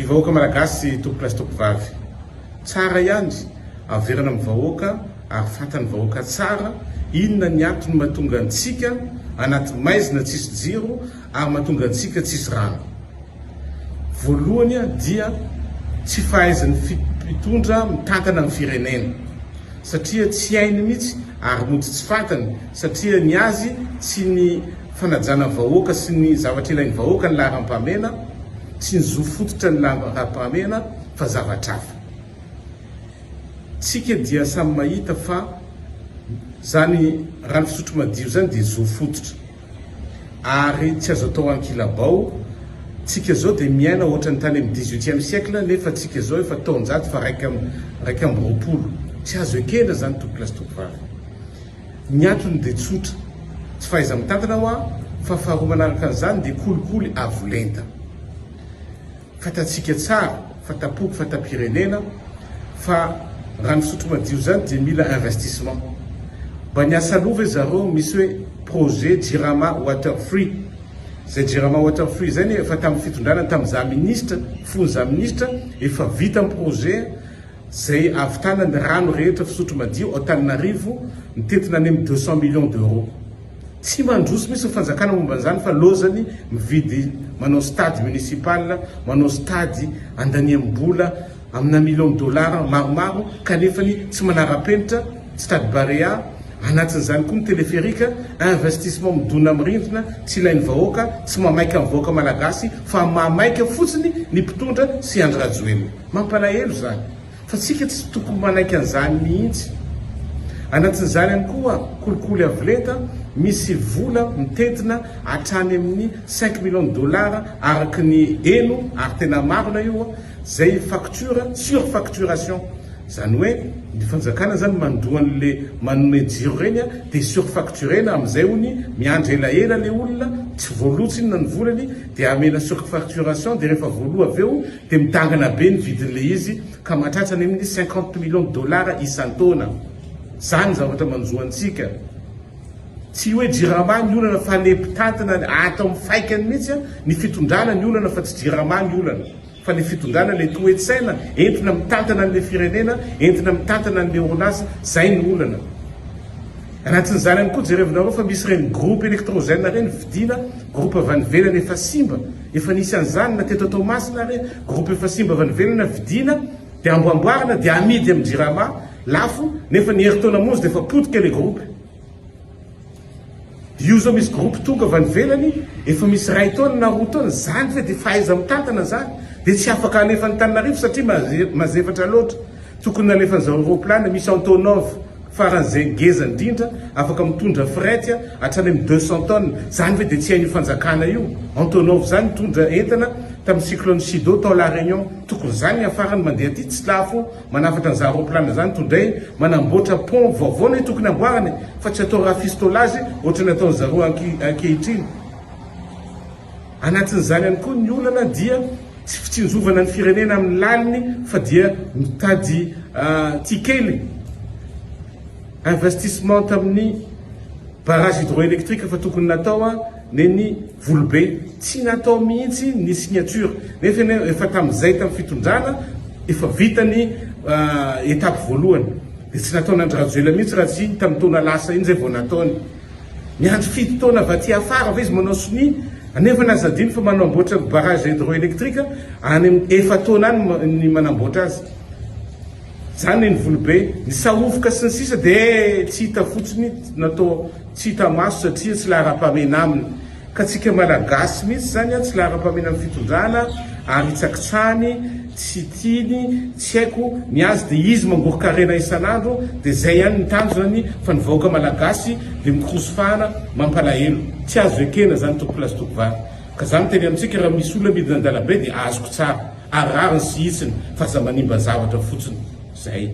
Vahoaka malagasy tompolasy tompovavy tsara ihany averana amin'ny vahoaka ary fantany vahoaka tsara inona ny antony mahatonga antsika anaty maizina tsisy jiro ary mahatonga antsika tsisy rano. Voalohany dia tsy fahaizan'ny mpitondra mitantana ny firenena satria tsy hainy mihitsy ary mody tsy fantany satria ny azy tsy ny fanajana vahoaka sy ny zavatra ilain'ny vahoaka ny laharam-pahamena, tsy ny zo fototra ny laharam-pahamena fa zavatra hafa. Tsika dia samy mahita fa zany rano fisotro madio zany dia zo fototra ary tsy azo atao ankilabao. Tsika zao dia miaina ohatra ny tany amin'ny 18e siècle nefa tsika zao efa taonjato fa raika amby roapolo. Tsy azo ekena zany tompolasy tompovavy. Ny antony dia tsotra, tsy fahaiza mitantana hoa fa faharoa manaraka an'izany dia kolikoly avolenta. Fatatsika tsara, fatapoky, fatam-pirenena fa rano fisotro madio zany dia mila investissement. Mba niasa lova zareo misy hoe projet Jirama Water Free. Zay Jirama Water Free zany efa tamin'ny fitondrana tamin'iza ministra, fon'iza ministra efa vita amin'ny projet zay avitana ny rano rehetra fisotro madio ao Antananarivo mitetina any amin'ny 200 millions d'euros. Tsy mandroso misy ny fanjakana momba an'izany fa lozany mividy manao stade municipal, manao stade andaniam-bola amina millions de dollars maromaro kanefany tsy manara-penitra stade Barea. Anatin'izany koa ny teleférika, investissement midona amin'ny rindrina, tsy ilain'ny vahoaka, tsy mamaika amin'ny vahoaka malagasy fa mamaika fotsiny ny mpitondra sy Andry Rajoelina. Mampalahelo zany fa tsika tsy tokony manaiky an'izany mihitsy. Anatin'izany ihany koa kolikoly avolenta, misy vola mitetina hatrany amin'ny 5 millions de dollars araky ny eno ary tena marina io zay facture surfacturation. Zany hoe ny fanjakana zany mandohan'le manome jiro reny dia surfacturena amin'izay hony miandry elaela le olona tsy voalotsiny na ny volany dia amena surfacturation dia rehefa voaloa aveo dia mitangana be ny vidin'le izy ka mahatratrany amin'ny 50 millions de dollars isan-taona. Zany zavatra manjoantsika. Tsy hoe Jirama ny olana fa le mpitantana atao amin'ny faikany mihitsy ny fitondrana ny olana fa tsy Jirama ny olana. Fa le fitondrana le toe-tsaina entina mitantana an'le firenena, entina mitantana an'le orinasa, zay ny olana. Anatin'izany ihany koa jerevinareo fa misy reny groupe électrogène reny vidina, groupe avy any ivelany efa simba, efa nisy an'izany na teto Toamasina reny, groupe efa simba avy any ivelany vidina dia amboamboarina dia amidy amin'ny Jirama lafo nefa ny herintaona monzy dia efa potika le groupe. Io zao misy groupe tonga avy any ivelany efa misy ray taona na roa taona zany fa dia fahaiza mitantana zany. Dia tsy afaka alefa ny Antananarivo satria mazefatra loatra. Tokony alefan'izao roplan misy Antonov faran'izay ngeza indrindra afaka mitondra fret hatrany amin'ny 200 tonnes. Zany hoe dia tsy hain'io fanjakana io. Antonov zany mitondra entana tamin'ny cyclone Sido tao La Réunion. Tokony zany afarany mandeha aty tsy lafo manafatra an'izany roplan zany tondray manamboatra pont vaovao ny tokony amboarany fa tsy atao rafistolage ohatrany ataon'ny zareo ankehitriny. Anatin'izany ihany koa ny olana dia tsy fitsinjovana ny firenena amin'ny laliny fa dia mitady tikely investissement tamin'ny barrage hydroélectrique fa tokony natao neny Volobe. Tsy natao mihitsy ny signature nefa efa tamin'izay tamin'ny fitondrana efa vita ny étape voalohany dia tsy nataony Andry Rajoelina mihitsy raha tsy tamin'ny taona lasa iny zay vao nataony. Miandry 7 taona avy aty afara fa izy manao soni anefa nazadiny fa manamboatra barrage hydroélectrique any amin'ny 4 taona any ny manamboatra azy. Zany ny Volobe ny sahofoka sy ny sisa dia tsy hita fotsiny natao tsy hita maso satria tsy lahara-pahamena aminy. Ka tsika malagasy mihitsy zany tsy lahara-pahamena amin'ny fitondrana ary hitsakitsany tsy tiany tsy haiko ny azy dia izy mangorokarena isan'andro dia zay ihany ny tanjony fa ny vahoaka malagasy dia mikrosofahana mampalahelo. Tsy azo ekena zany tompolasy tompovavy. Ka zany teny amintsika raha misy olona midina an-dalabe dia azoko tsara arariny sy hitsiny fa za manimba zavatra fotsiny. Zay.